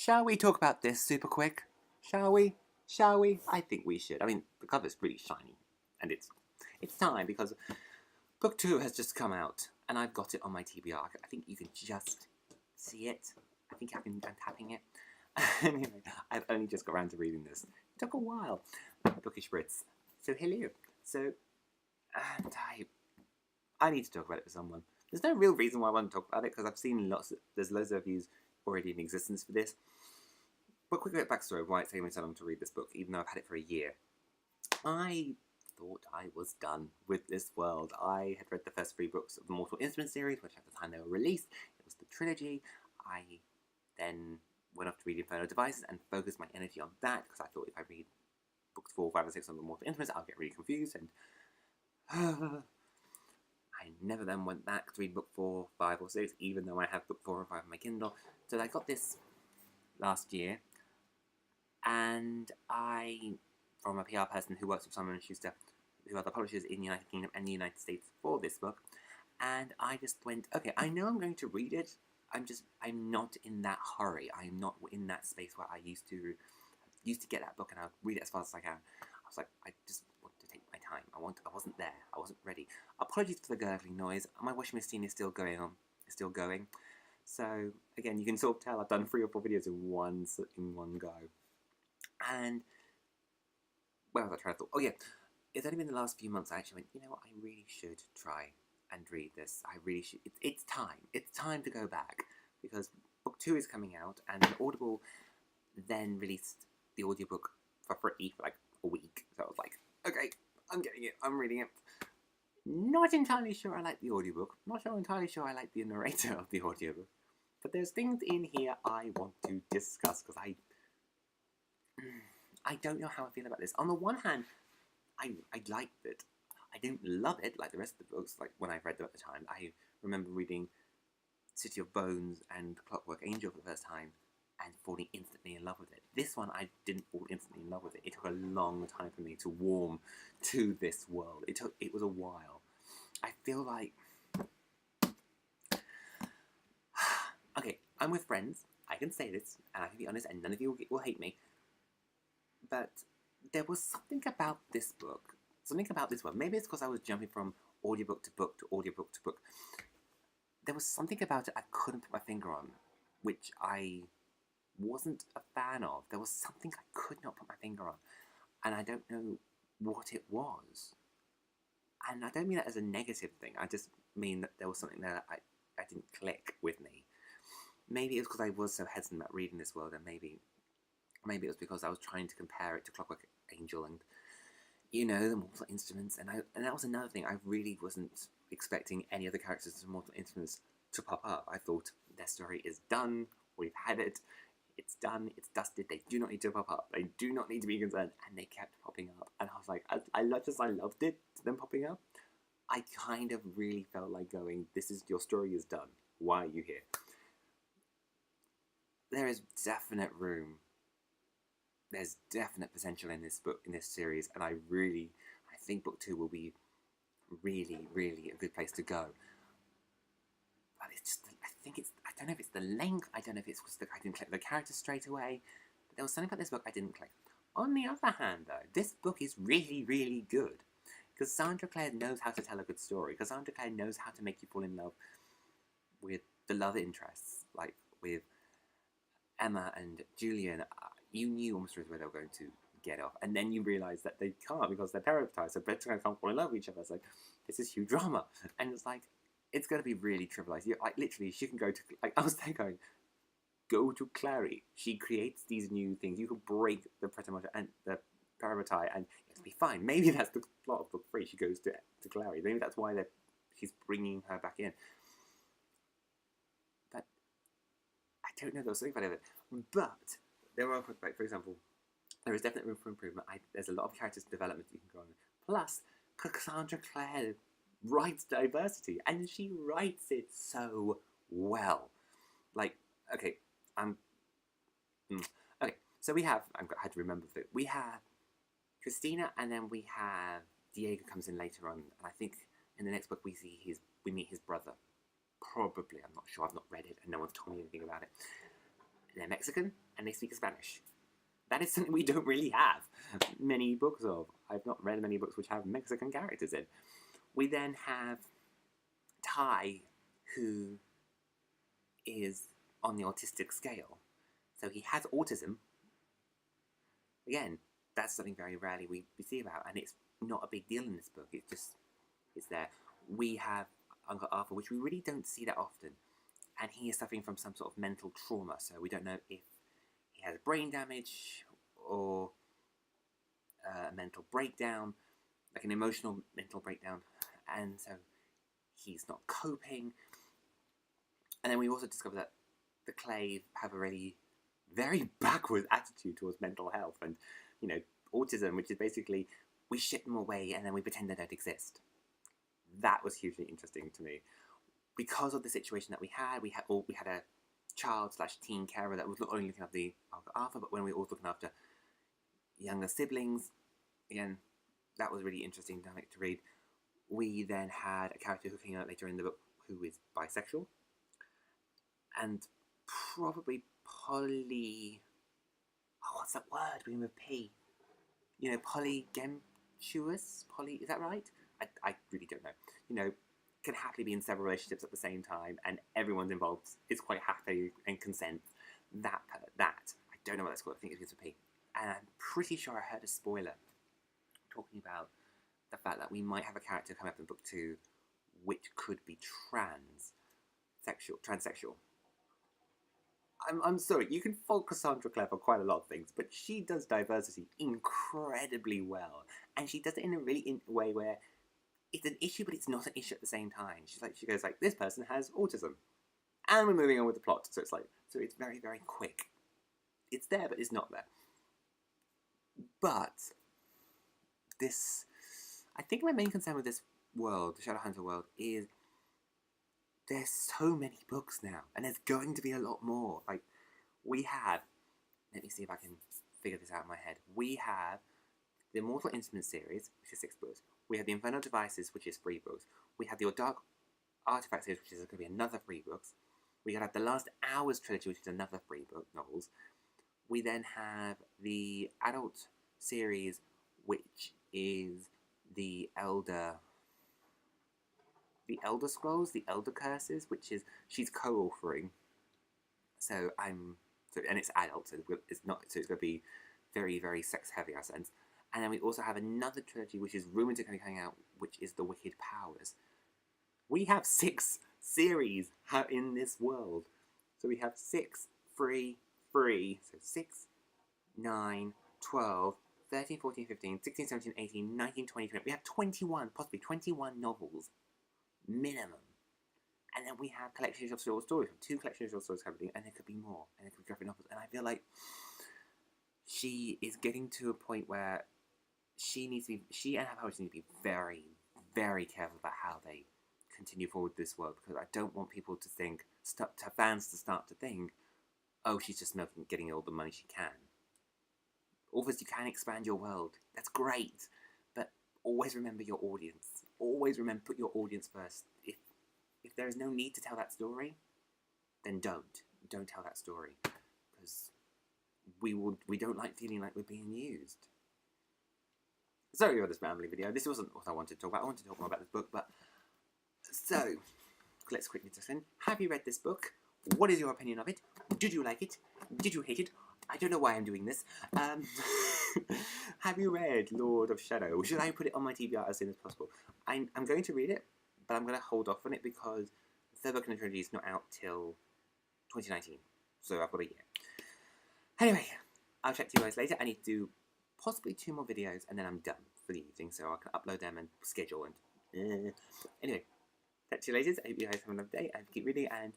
Shall we talk about this super quick? Shall we? Shall we? I think we should. I mean, the cover's really shiny, and it's time because book 2 has just come out, and I've got it on my TBR. I think you can just see it. I think I'm tapping it. Anyway, I've only just got around to reading this. It took a while. Bookish Brits. So hello. So, and I need to talk about it with someone. There's no real reason why I want to talk about it, because I've seen there's loads of reviews already in existence for this. But quick bit of backstory of why it's taken me so long to read this book, even though I've had it for a year. I thought I was done with this world. I had read the first 3 books of the Mortal Instruments series, which at the time they were released, it was the trilogy. I then went off to read Infernal Devices and focused my energy on that, because I thought if I read books 4, 5, and 6 on the Mortal Instruments, I'll get really confused, and I never then went back to read book 4, 5, or 6, even though I have book 4 and 5 on my Kindle. So I got this last year, and I, from a PR person who works with Simon & Schuster, who are the publishers in the United Kingdom and the United States for this book, and I just went, okay, I know I'm going to read it, I'm not in that hurry. I'm not in that space where I used to get that book and I'll read it as fast as I can. I was like, I just want to take my time. I wasn't there. I wasn't ready. Apologies for the gurgling noise. My washing machine is still going on. It's still going. So again, you can sort of tell I've done 3 or 4 videos in one go. And where was I trying to thought? Oh yeah, it's only been the last few months I actually went, you know what, I really should try and read this. I really should. It's time. It's time to go back, because book 2 is coming out, and Audible then released the audiobook for free for like a week. So I was like, okay, I'm getting it. I'm reading it. Not entirely sure I like the audiobook. Not entirely sure I like the narrator of the audiobook. But there's things in here I want to discuss, because I don't know how I feel about this. On the one hand, I liked it. I don't love it like the rest of the books, like when I read them at the time. I remember reading City of Bones and Clockwork Angel for the first time and falling instantly in love with it. This one, I didn't fall instantly in love with it. It took a long time for me to warm to this world. It was a while. I feel like... Okay, I'm with friends. I can say this, and I can be honest, and none of you will hate me. But there was something about this book. Something about this one. Maybe it's because I was jumping from audiobook to book to audiobook to book. There was something about it I couldn't put my finger on, which I wasn't a fan of. There was something I could not put my finger on, and I don't know what it was. And I don't mean that as a negative thing. I just mean that there was something there that I didn't click with me. Maybe it was because I was so hesitant about reading this world, and maybe it was because I was trying to compare it to Clockwork Angel and, you know, the Mortal Instruments, and that was another thing. I really wasn't expecting any other characters in Mortal Instruments to pop up. I thought their story is done, we've had it, it's done, it's dusted, they do not need to pop up, they do not need to be concerned, and they kept popping up, and I was like, I loved it, them popping up, I kind of really felt like going, your story is done, why are you here? There is definite room. There's definite potential in this book, in this series, and I think book 2 will be really, really a good place to go. But it's just, I don't know if it's the length, I don't know if it's because I didn't click the characters straight away, but there was something about this book I didn't click. On the other hand, though, this book is really, really good. Cassandra Clare knows how to tell a good story. Cassandra Clare knows how to make you fall in love with the love interests, like with Emma and Julian. You knew almost where they were going to get off, and then you realise that they can't because they're paralyzed, so Brits can't fall in love with each other. It's like, this is huge drama, and it's like, it's going to be really trivialised. Like, literally, she can go to, like, I was there going, go to Clare. She creates these new things. You can break the Pretamata and the Parabatai, and it'll be fine. Maybe that's the plot of book 3. She goes to Clare. Maybe that's why she's bringing her back in. But I don't know. There was something about it. But there are, like, for example, there is definitely room for improvement. There's a lot of characters development you can go on. Plus, Cassandra Clare writes diversity, and she writes it so well. Like, okay, okay, so we have, I had to remember that, we have Christina, and then we have Diego comes in later on, and I think in the next book we meet his brother. Probably, I'm not sure, I've not read it, and no one's told me anything about it. they're Mexican, and they speak Spanish. That is something we don't really have many books of. I've not read many books which have Mexican characters in. We then have Ty, who is on the autistic scale. So he has autism. Again, that's something very rarely we see about, and it's not a big deal in this book. It's there. We have Uncle Arthur, which we really don't see that often, and he is suffering from some sort of mental trauma, so we don't know if he has brain damage or a mental breakdown, like an emotional mental breakdown, and so he's not coping. And then we also discover that the Clave have a really very backward attitude towards mental health and, you know, autism, which is basically we ship them away and then we pretend they don't exist. That was hugely interesting to me. Because of the situation that we had a child/teen carer that was not only looking after Uncle Arthur, but when we were also looking after younger siblings. Again, that was really interesting dynamic to read. We then had a character who came out later in the book who is bisexual. And probably what's that word beginning with P? You know, polygamous? Is that right? I really don't know. You know, can happily be in several relationships at the same time, and everyone's involved is quite happy and consent. That. I don't know what that's called. I think it begins with P. And I'm pretty sure I heard a spoiler talking about the fact that we might have a character come up in book 2 which could be transsexual. I'm sorry, you can fault Cassandra Clare for quite a lot of things, but she does diversity incredibly well. And she does it in a really way where it's an issue, but it's not an issue at the same time. She goes like, this person has autism. And we're moving on with the plot. So it's very, very quick. It's there, but it's not there. But I think my main concern with this world, the Shadowhunter world, is there's so many books now, and there's going to be a lot more. Like, we have, let me see if I can figure this out in my head. We have the Immortal Instruments series, which is 6 books. We have the Infernal Devices, which is 3 books. We have the Dark Artifact series, which is going to be another 3 books. We have the Last Hours trilogy, which is another 3 book novels. We then have the adult series, which is the Elder Scrolls, the Elder Curses, which is she's co-authoring. And it's adult, so it's going to be very, very sex heavy in a sense. And then we also have another trilogy which is rumoured to be coming out, which is the Wicked Powers. We have 6 series in this world. So we have 6, 3, 3. So 6, 9, 12, 13, 14, 15, 16, 17, 18, 19, 20, 20. We have 21, possibly 21 novels. Minimum. And then we have collections of short stories. 2 collections of short stories happening, and there could be more. And there could be graphic novels. And I feel like she is getting to a point where she and her publishers need to be very, very careful about how they continue forward with this world, because I don't want people to think, fans to start to think, oh, she's just getting all the money she can. Authors, you can expand your world. That's great. But always remember your audience. Always remember, put your audience first. If there is no need to tell that story, then don't tell that story, because we don't like feeling like we're being used. Sorry for this rambling video. This wasn't what I wanted to talk about. I wanted to talk more about this book, but so let's quickly just in. Have you read this book? What is your opinion of it? Did you like it? Did you hate it? I don't know why I'm doing this. Have you read Lord of Shadow? Should I put it on my TBR as soon as possible? I'm going to read it, but I'm going to hold off on it because the 3rd book in the trilogy is not out till 2019. So I've got a year. Anyway, I'll chat to you guys later. I need to do possibly 2 more videos and then I'm done for the evening, so I can upload them and schedule and... Anyway, chat to you later. I hope you guys have a lovely day and keep reading, and